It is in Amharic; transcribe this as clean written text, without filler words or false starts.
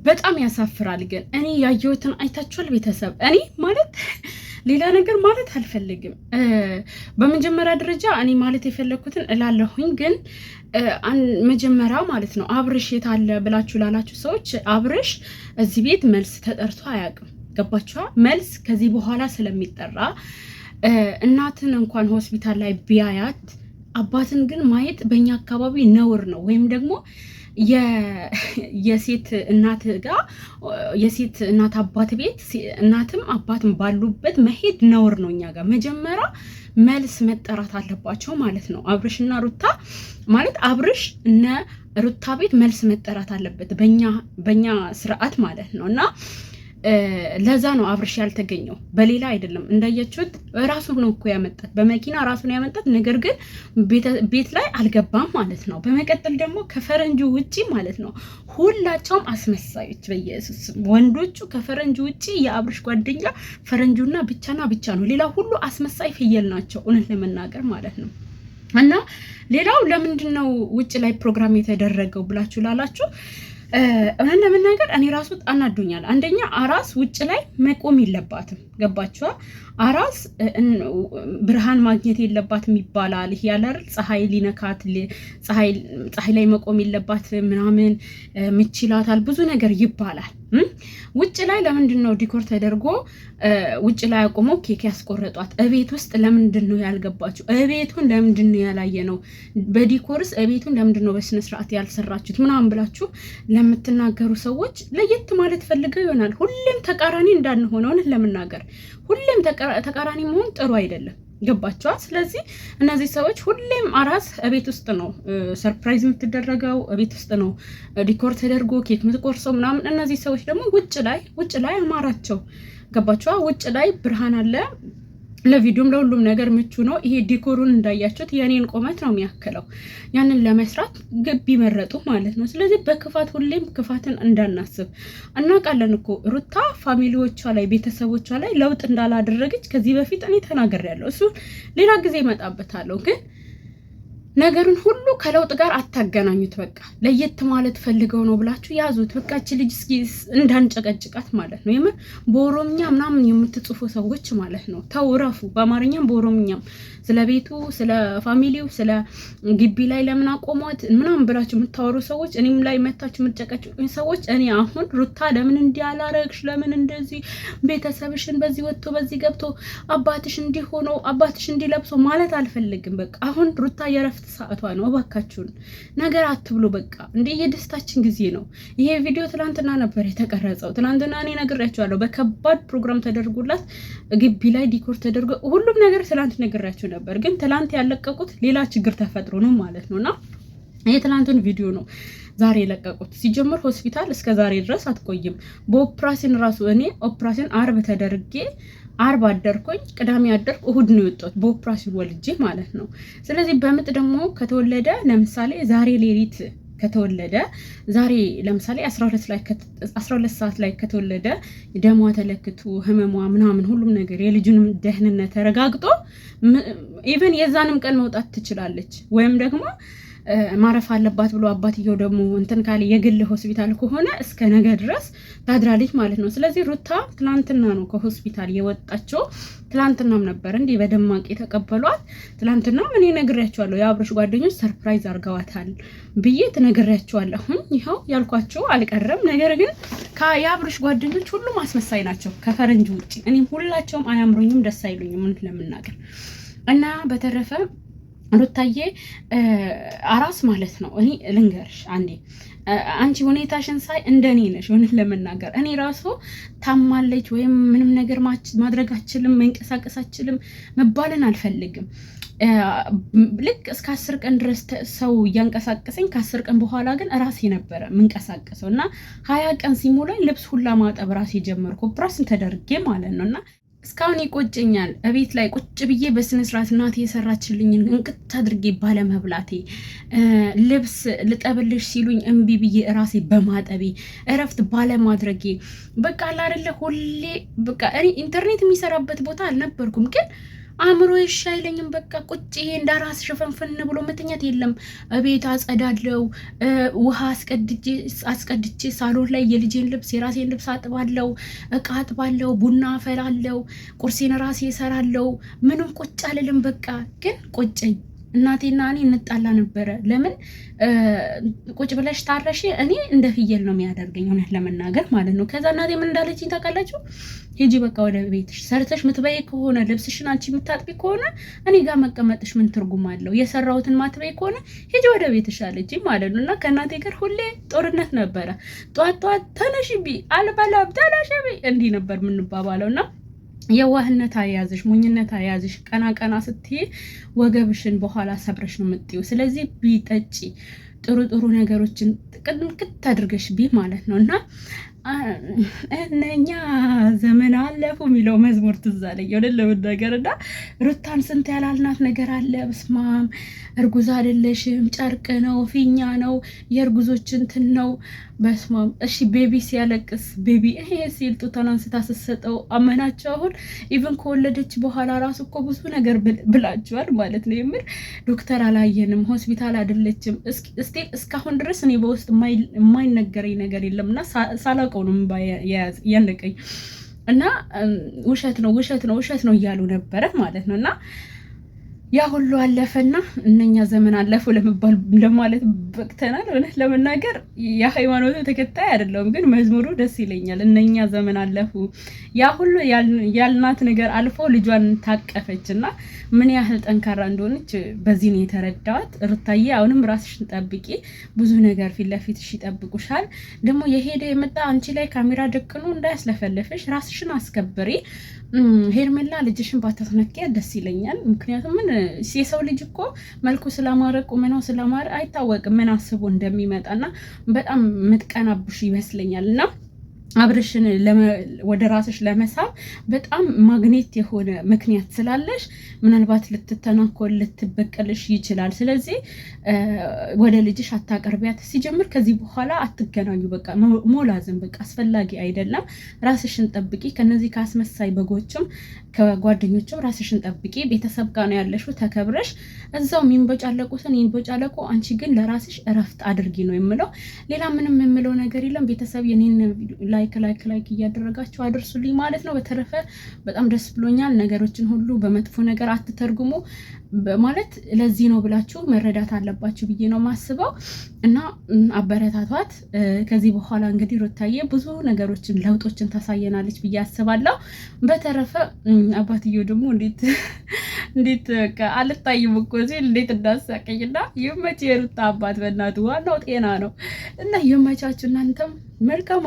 በጣም ያሳፍራል። ግን እኔ ያየሁትን አይታችኋል ቤተሰብ? እኔ ማለት ሌላ ነገር ማለት አልፈልግም። በመጀመሪያ ደረጃ እኔ ማለት የፈለግኩትን እላለሁኝ። ግን መጀመሪያ ማለት ነው አብርሽ የት አለ ብላችሁ ላላችሁ ሰዎች አብርሽ እዚህ ቤት መልስ ተጠርቶ አያውቅም። ገባችኋ? መልስ ከዚህ በኋላ ስለሚጠራ እናትን እንኳን ሆስፒታል ላይ ቢያያት አባትን ግን ማየት በእኛ አካባቢ ነውር ነው። ወይም ደግሞ የሴት እናት ጋር የሴት እናት አባት ቤት እናትም አባትም ባሉበት መሄድ ነውር ነው። እኛ ጋር መጀመሪያ መልስ መጠራት አለባቸው ማለት ነው። አብርሽና ሩታ ማለት አብርሽ እነ ሩታ ቤት መልስ መጠራት አለበት በእኛ ስርዓት ማለት ነው። እና ለዛ ነው አብርሽ ያልተገኘው፣ በሌላ አይደለም። እንዳያችሁት ራሱ ነው እኮ ያመጣት፣ በመኪና ራሱ ነው ያመጣት። ነገር ግን ቤት ላይ አልገባም ማለት ነው። በመቀጠል ደግሞ ከፈረንጁ ውጪ ማለት ነው ሁላቸውም አስመሳዮች፣ በኢየሱስ ወንዶቹ ከፈረንጁ ውጪ የአብርሽ ጓደኛ ፈረንጁና ብቻ ነው። ሌላ ሁሉ አስመሳይ ፍየል ናቸው፣ እውነት ለመናገር ማለት ነው። እና ሌላው ለምንድን ነው ውጭ ላይ ፕሮግራም የተደረገው ብላችሁ ላላችሁ እውነት ለመናገር እኔ ራሱ አናዶኛል። አንደኛ አራስ ውጭ ላይ መቆም የለባትም። ገባችኋ? አራስ ብርሃን ማግኘት የለባትም ይባላል። ይሄ ያለ አይደል? ፀሐይ ሊነካት ፀሐይ ላይ መቆም የለባት ምናምን ምች ይላታል፣ ብዙ ነገር ይባላል። ውጭ ላይ ለምንድን ነው ዲኮር ተደርጎ ውጭ ላይ አቁመው ኬክ ያስቆረጧት? እቤት ውስጥ ለምንድን ነው ያልገባችሁ? እቤቱን ለምንድን ነው ያላየ ነው? በዲኮርስ እቤቱን ለምንድን ነው በስነ ስርዓት ያልሰራችሁት? ምናምን ብላችሁ ለምትናገሩ ሰዎች ለየት ማለት ፈልገው ይሆናል። ሁሌም ተቃራኒ እንዳንሆነውን ለምናገር ሁሌም ተቃራኒ መሆን ጥሩ አይደለም። ገባችኋ? ስለዚህ እነዚህ ሰዎች ሁሌም አራስ እቤት ውስጥ ነው ሰርፕራይዝ የምትደረገው፣ እቤት ውስጥ ነው ዲኮር ተደርጎ ኬክ የምትቆርሰው ምናምን። እነዚህ ሰዎች ደግሞ ውጭ ላይ አማራቸው። ገባችኋ? ውጭ ላይ ብርሃን አለ፣ ለቪዲዮም ለሁሉም ነገር ምቹ ነው። ይሄ ዲኮሩን እንዳያችሁት የኔን ቆመት ነው የሚያክለው። ያንን ለመስራት ግቢ መረጡ ማለት ነው። ስለዚህ በክፋት ሁሌም ክፋትን እንዳናስብ እናውቃለን እኮ ሩታ ፋሚሊዎቿ ላይ ቤተሰቦቿ ላይ ለውጥ እንዳላደረገች ከዚህ በፊት እኔ ተናግሬያለሁ። እሱ ሌላ ጊዜ እመጣበታለሁ። ግን ነገርን ሁሉ ከለውጥ ጋር አታገናኙት። በቃ ለየት ማለት ፈልገው ነው ብላችሁ ያዙት። በቃ እቺ ልጅ እስኪ እንዳንጨቀጭቃት ማለት ነው። የምር በኦሮምኛ ምናምን የምትጽፉ ሰዎች ማለት ነው ተው ረፉ። በአማርኛም በኦሮምኛም ስለ ቤቱ፣ ስለ ፋሚሊው፣ ስለ ግቢ ላይ ለምን አቆሟት ምናምን ብላችሁ የምታወሩ ሰዎች፣ እኔም ላይ መታችሁ የምትጨቀጭቁኝ ሰዎች፣ እኔ አሁን ሩታ ለምን እንዲህ አላረግሽ፣ ለምን እንደዚህ ቤተሰብሽን በዚህ ወጥቶ በዚህ ገብቶ አባትሽ እንዲህ ሆኖ አባትሽ እንዲህ ለብሶ ማለት አልፈልግም። በቃ አሁን ሩታ የረፍት ሰዓቷ ነው። እባካችሁን ነገር አትብሉ። በቃ እንዴ የደስታችን ጊዜ ነው። ይሄ ቪዲዮ ትናንትና ነበር የተቀረጸው። ትናንትና እኔ ነግሬያችኋለሁ። በከባድ ፕሮግራም ተደርጎላት ግቢ ላይ ዲኮር ተደርጎ ሁሉም ነገር ትናንት ነግሬያችሁ ነበር። ግን ትናንት ያለቀቁት ሌላ ችግር ተፈጥሮ ነው ማለት ነውና የትናንቱን ቪዲዮ ነው ዛሬ የለቀቁት። ሲጀምር ሆስፒታል እስከ ዛሬ ድረስ አትቆይም። በኦፕራሲዮን ራሱ እኔ ኦፕራሲዮን አርብ ተደርጌ አርብ አደርኩኝ፣ ቅዳሜ አደርኩ፣ እሁድ ነው የወጣሁት በኦፕራሲዮን ወልጄ ማለት ነው። ስለዚህ በምጥ ደግሞ ከተወለደ ለምሳሌ ዛሬ ሌሊት ከተወለደ ዛሬ ለምሳሌ 12 ሰዓት ላይ ከተወለደ ደሟ ተለክቶ ህመሟ ምናምን ሁሉም ነገር የልጁንም ደህንነት ተረጋግጦ ኢቨን የዛንም ቀን መውጣት ትችላለች። ወይም ደግሞ ማረፍ አለባት ብሎ አባትየው ደግሞ እንትን ካለ የግል ሆስፒታል ከሆነ እስከ ነገ ድረስ ታድራለች ማለት ነው። ስለዚህ ሩታ ትላንትና ነው ከሆስፒታል የወጣችው። ትላንትናም ነበር እንዲህ በደማቅ የተቀበሏት። ትላንትና ምን ነግሬያቸዋለሁ፣ የአብርሽ ጓደኞች ሰርፕራይዝ አርገዋታል ብዬ ትነግሬያቸዋለሁ። ይኸው ያልኳቸው አልቀረም። ነገር ግን የአብርሽ ጓደኞች ሁሉም አስመሳይ ናቸው ከፈረንጅ ውጪ። እኔም ሁላቸውም አያምሩኝም፣ ደስ አይሉኝም ለምናገር እና በተረፈ ሩታዬ አራስ ማለት ነው። እኔ ልንገርሽ አንዴ አንቺ ሁኔታሽን ሳይ እንደኔ ነሽ። እውነት ለመናገር እኔ ራሱ ታማለች ወይም ምንም ነገር ማድረግ አችልም መንቀሳቀስ አችልም መባልን አልፈልግም። ልክ እስከ 10 ቀን ድረስ ሰው እያንቀሳቀሰኝ ከ10 ቀን በኋላ ግን ራሴ ነበረ የምንቀሳቀሰው እና 20 ቀን ሲሞላኝ ልብስ ሁላ ማጠብ ራሴ ጀመርኩ ኦፕራሲዮን ተደርጌ ማለት ነው። እና እስካሁን ይቆጨኛል እቤት ላይ ቁጭ ብዬ በስነ ስርዓት እናቴ የሰራችልኝን እንቅጥ አድርጌ ባለመብላቴ፣ ልብስ ልጠብልሽ ሲሉኝ እምቢ ብዬ ራሴ በማጠቤ፣ እረፍት ባለማድረጌ በቃ አይደለ ሁሌ በቃ እኔ ኢንተርኔት የሚሰራበት ቦታ አልነበርኩም። ግን አእምሮ አይለኝም። በቃ ቁጭ ይሄ እንዳራስ ሽፈንፍን ብሎ መተኛት የለም። ቤት አጸዳለው፣ ውሃ አስቀድቼ ሳሎን ላይ የልጄን ልብስ የራሴን ልብስ አጥባለው፣ እቃ አጥባለው፣ ቡና አፈላለው፣ ቁርሴን ራሴ እሰራለው። ምንም ቁጭ አልልም። በቃ ግን ቁጭኝ እናቴና እኔ እንጣላ ነበረ። ለምን ቁጭ ብለሽ ታረሽ? እኔ እንደ ፍየል ነው የሚያደርገኝ እውነት ለመናገር ማለት ነው። ከዛ እናቴ ምን እንዳለችኝ ታውቃላችሁ? ሂጂ በቃ ወደ ቤትሽ፣ ሰርተሽ ምትበይ ከሆነ ልብስሽን አንቺ የምታጥቢ ከሆነ እኔ ጋር መቀመጥሽ ምን ትርጉም አለው? የሰራሁትን ማትበይ ከሆነ ሂጂ ወደ ቤትሽ አለችኝ ማለት ነው። እና ከእናቴ ጋር ሁሌ ጦርነት ነበረ። ጧት ጧት ተነሽቢ፣ አልበላም፣ ተነሽቢ፣ እንዲህ ነበር የምንባባለው እና የዋህነት አያዝሽ፣ ሞኝነት አያዝሽ። ቀና ቀና ስትይ ወገብሽን በኋላ ሰብረሽ ነው የምትይው። ስለዚህ ቢጠጪ ጥሩ ጥሩ ነገሮችን ቅድምቅት አድርገሽ ቢ ማለት ነው እና እነኛ ዘመን አለፉ የሚለው መዝሙር ትዝ አለኝ የሆነ ነገር እና ሩታን ስንት ያላልናት ነገር አለ። በስማም እርጉዝ አይደለሽም፣ ጨርቅ ነው፣ ፊኛ ነው፣ የእርጉዞች እንትን ነው። በስማም እሺ፣ ቤቢ ሲያለቅስ ቤቢ ይሄ ሲል ጡቷን አንስታ ስትሰጠው አመናቸው። አሁን ኢቭን ከወለደች በኋላ ራሱ እኮ ብዙ ነገር ብላችኋል ማለት ነው። የምር ዶክተር አላየንም፣ ሆስፒታል አይደለችም። እስካሁን ድረስ እኔ በውስጥ የማይነገረኝ ነገር የለም እና ሳላውቀው ነው ያነቀኝ እና ውሸት ነው እያሉ ነበረ ማለት ነው እና ያ ሁሉ አለፈና እነኛ ዘመን አለፉ ለመባል ለማለት በቅተናል። እውነት ለመናገር የሃይማኖቱ ተከታይ አይደለሁም፣ ግን መዝሙሩ ደስ ይለኛል። እነኛ ዘመን አለፉ፣ ያ ሁሉ ያልናት ነገር አልፎ ልጇን ታቀፈችና ምን ያህል ጠንካራ እንደሆነች በዚህ ነው የተረዳኋት። ሩታዬ አሁንም ራስሽን ጠብቂ፣ ብዙ ነገር ፊት ለፊትሽ ይጠብቁሻል። ደግሞ የሄደ የመጣ አንቺ ላይ ካሜራ ደቅኖ እንዳያስለፈለፍሽ፣ ራስሽን አስከብሪ። ሄርሜላ ልጅሽን ባታስነኪያ ደስ ይለኛል። ምክንያቱም ምን የሰው ልጅ እኮ መልኩ ስላማረ ቁመናው ስላማረ አይታወቅም ምን አስቦ እንደሚመጣና በጣም ምትቀናብሽ ይመስለኛል እና አብርሽን ወደ ራስሽ ለመሳብ በጣም ማግኔት የሆነ ምክንያት ስላለሽ ምናልባት ልትተናኮል ልትበቀልሽ ይችላል። ስለዚህ ወደ ልጅሽ አታቀርቢያት። ሲጀምር ከዚህ በኋላ አትገናኙ። በቃ ሞላዝም በቃ አስፈላጊ አይደለም። ራስሽን ጠብቂ። ከነዚህ ከአስመሳይ በጎችም ከጓደኞችም ራስሽን ጠብቂ። ቤተሰብ ጋር ነው ያለሽው፣ ተከብረሽ እዛው የሚንቦጫለቁትን ይንቦጫለቁ። አንቺ ግን ለራስሽ እረፍት አድርጊ ነው የምለው። ሌላ ምንም የምለው ነገር የለም። ቤተሰብ የኔን ላይክ እያደረጋችሁ አድርሱልኝ ማለት ነው። በተረፈ በጣም ደስ ብሎኛል። ነገሮችን ሁሉ በመጥፎ ነገር አትተርጉሙ ማለት ለዚህ ነው ብላችሁ መረዳት አለባችሁ ብዬ ነው ማስበው እና አበረታቷት። ከዚህ በኋላ እንግዲህ ሩታዬ ብዙ ነገሮችን ለውጦችን ታሳየናለች ብዬ አስባለሁ። በተረፈ አባትየው ደግሞ እንዴት በቃ አልታይም እኮ ሲል እንዴት እንዳሳቀኝና ይመች የሩታ አባት በእናቱ ዋናው ጤና ነው እና ይመቻችሁ። እናንተም መልካም